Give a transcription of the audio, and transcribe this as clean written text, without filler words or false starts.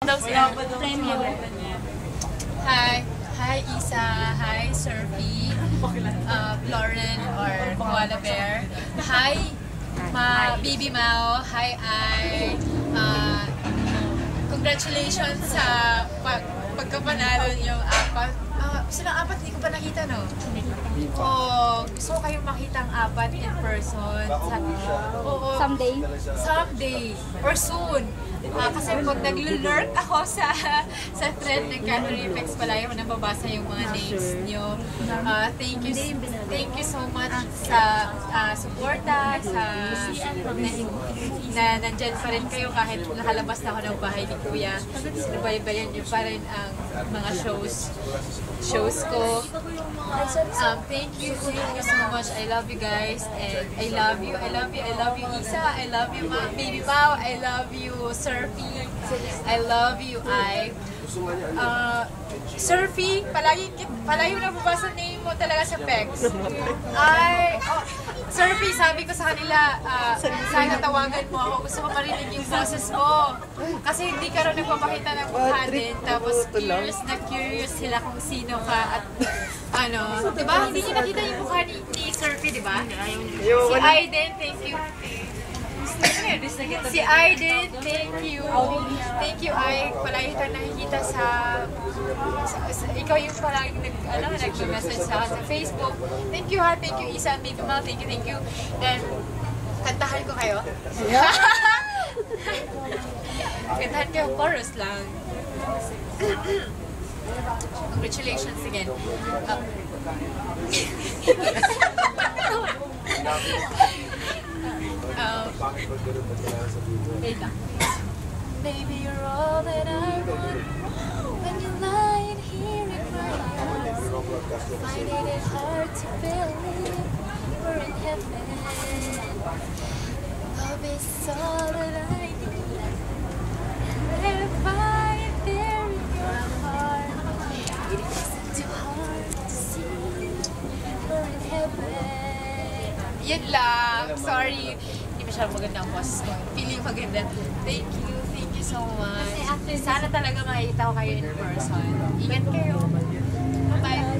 daw sila. Premiere. Hi Isa, hi Surfy, Lauren or Koala Bear. Hi Baby Mao, hi Ai. Congratulations sa pagkapanalo niyong apat. Gusto ng apat, hindi ko pa nakita, no? Gusto ko kayong makita ang apat in person. Someday. Or soon. Kasi pag nag-lurk ako sa thread ng Catherine Pex Palayo, nababasa yung mga names niyo. Thank you so much sa suporta, na nandyan pa rin kayo kahit nakalabas na ako ng bahay ni Kuya. Sinubaybayan niyo pa rin ang mga shows ko. Thank you so much. I love you guys, and I love you Isa, I love you Baby Pao, I love you Surfy, I love you Surfy, palagi mo nababasa name mo talaga sa Pex. Surfy, sabi ko sa kanila, sana tawagan mo ako, gusto ko marinig yung boses mo. Kasi hindi ka rin nagpapakita ng mukha din, tapos curious sila kung sino ka at diba? Hindi niyo nakita yung mukha ni Surfy, diba? Si Aiden, thank you. Si Aiden, thank you. Thank you, Ay. Palagi ka nakikita sa ikaw yung palagi nag-message sa Facebook. Thank you ha, thank you Isa and Baby Mal, thank you. And kantahan ko kayo. Kantahan kayo, chorus lang. Congratulations again. Baby, you're all that I want. When you're lying here in my arms, finding it hard to believe we're in heaven. Love is all that I need, and if I there in your heart, it isn't too hard to see we're in heaven. Yun lang. Sorry. Hindi masyadong maganda ang boses ko. Feeling maganda. Thank you so much. Sana talaga makikita ko kayo in person. Ingat kayo. Bye-bye.